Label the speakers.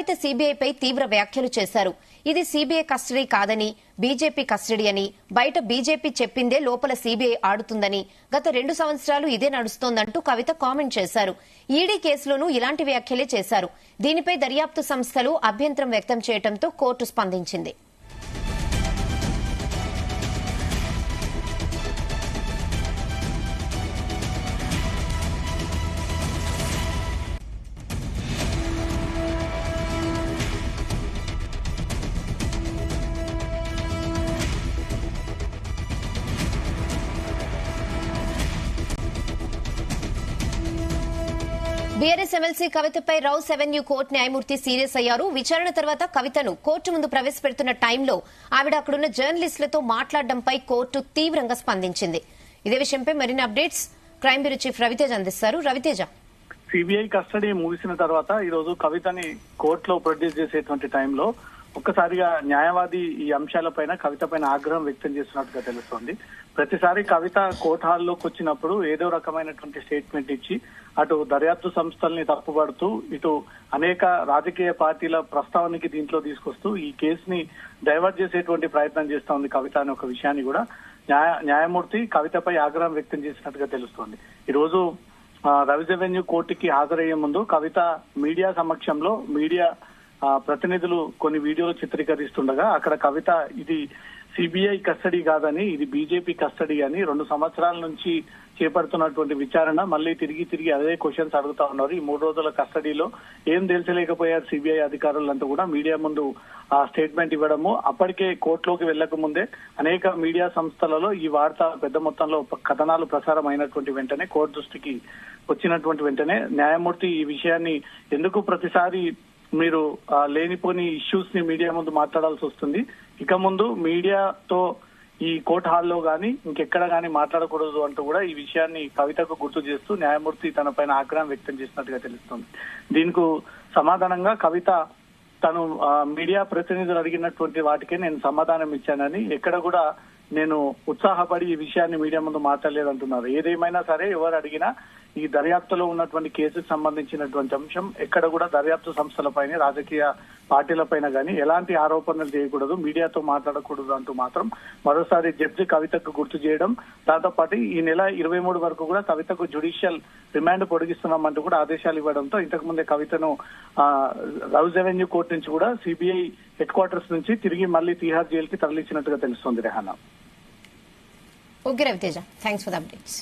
Speaker 1: కవిత సీబీఐపై తీవ్ర వ్యాఖ్యలు చేశారు. ఇది సీబీఐ కస్టడీ కాదని, బీజేపీ కస్టడీ అని, బయట బీజేపీ చెప్పిందే లోపల సీబీఐ ఆడుతుందని, గత 2 సంవత్సరాలు ఇదే నడుస్తోందంటూ కవిత కామెంట్ చేశారు. ఈడీ కేసులోనూ ఇలాంటి వ్యాఖ్యలే చేశారు. దీనిపై దర్యాప్తు సంస్థలు అభ్యంతరం వ్యక్తం చేయడంతో కోర్టు స్పందించింది. బీఆర్ఎస్ ఎమ్మెల్సీ కవితపై రౌస్ అవెన్యూ కోర్టు న్యాయమూర్తి సీరియస్ అయ్యారు. విచారణ తర్వాత కవితను కోర్టు ముందు ప్రవేశపెడుతున్న టైంలో ఆవిడ అక్కడున్న జర్నలిస్టులతో మాట్లాడడంపై కోర్టు తీవ్రంగా స్పందించింది. ఇదే విషయంపై మరిన్ని updates crime bureau chief Raviteja అందిస్తారు. రవితేజ,
Speaker 2: సిబిఐ కస్టడీ ముగిసిన తర్వాత ఈ రోజు కవితని కోర్టులో ప్రొడ్యూస్ చేసేటువంటి టైంలో ఒక్కసారిగా న్యాయవాది ఈ అంశాలపైన కవిత పైన ఆగ్రహం వ్యక్తం చేస్తున్నట్టుగా తెలుస్తోంది. ప్రతిసారి కవిత కోర్టు హాల్లోకి వచ్చినప్పుడు ఏదో రకమైనటువంటి స్టేట్మెంట్ ఇచ్చి అటు దర్యాప్తు సంస్థల్ని తప్పుపడుతూ ఇటు అనేక రాజకీయ పార్టీల ప్రస్తావనకి దీంట్లో తీసుకొస్తూ ఈ కేసుని డైవర్ట్ చేసేటువంటి ప్రయత్నం చేస్తా ఉంది కవిత అనే ఒక విషయాన్ని కూడా న్యాయమూర్తి కవితపై ఆగ్రహం వ్యక్తం చేసినట్టుగా తెలుస్తోంది. ఈ రోజు రౌస్ అవెన్యూ కోర్టుకి హాజరయ్యే ముందు కవిత మీడియా సమక్షంలో మీడియా ప్రతినిధులు కొన్ని వీడియోలు చిత్రీకరిస్తుండగా అక్కడ కవిత ఇది సిబిఐ కస్టడీ కాదని, ఇది బీజేపీ కస్టడీ అని 2 సంవత్సరాల నుంచి చేపడుతున్నటువంటి విచారణ మళ్ళీ తిరిగి అదే క్వశ్చన్స్ అడుగుతా ఉన్నారు. ఈ 3 రోజుల కస్టడీలో ఏం తెలిసలేకపోయారు సిబిఐ అధికారులంతా కూడా మీడియా ముందు ఆ స్టేట్మెంట్ ఇవ్వడము. అప్పటికే కోర్టులోకి వెళ్లక ముందే అనేక మీడియా సంస్థలలో ఈ వార్త పెద్ద మొత్తంలో కథనాలు ప్రసారం అయినటువంటి వెంటనే కోర్టు దృష్టికి వచ్చినటువంటి వెంటనే న్యాయమూర్తి ఈ విషయాన్ని ఎందుకు ప్రతిసారి మీరు లేనిపోని ఇష్యూస్ ని మీడియా ముందు మాట్లాడాల్సి వస్తుంది, ఇక ముందు మీడియాతో ఈ కోర్టు హాల్లో గానీ ఇంకెక్కడ గానీ మాట్లాడకూడదు అంటూ కూడా ఈ విషయాన్ని కవితకు గుర్తు చేస్తూ న్యాయమూర్తి తన పైన ఆగ్రహం వ్యక్తం చేసినట్టుగా తెలుస్తుంది. దీనికి సమాధానంగా కవిత తను మీడియా ప్రతినిధులు అడిగినటువంటి వాటికే నేను సమాధానం ఇచ్చానని, ఎక్కడ కూడా నేను ఉత్సాహపడి ఈ విషయాన్ని మీడియా ముందు మాట్లాడలేదంటున్నారు. ఏదేమైనా సరే ఎవరు అడిగినా ఈ దర్యాప్తులో ఉన్నటువంటి కేసుకు సంబంధించినటువంటి అంశం ఎక్కడ కూడా దర్యాప్తు సంస్థలపైన రాజకీయ పార్టీలపైన గానీ ఎలాంటి ఆరోపణలు చేయకూడదు, మీడియాతో మాట్లాడకూడదు అంటూ మాత్రం మరోసారి జడ్జి కవితకు గుర్తు చేయడం, దాంతో పాటు ఈ నెల 23 వరకు కూడా కవితకు జ్యుడిషియల్ రిమాండ్ పొడిగిస్తున్నామంటూ కూడా ఆదేశాలు ఇవ్వడంతో ఇంతకు ముందే కవితను రౌస్ అవెన్యూ కోర్టు నుంచి కూడా సిబిఐ హెడ్ క్వార్టర్స్ నుంచి తిరిగి మళ్లీ తిహార్ జైలుకి తరలించినట్టుగా తెలుస్తోంది. Rehana.
Speaker 1: Okay Raviteja, thanks for the updates.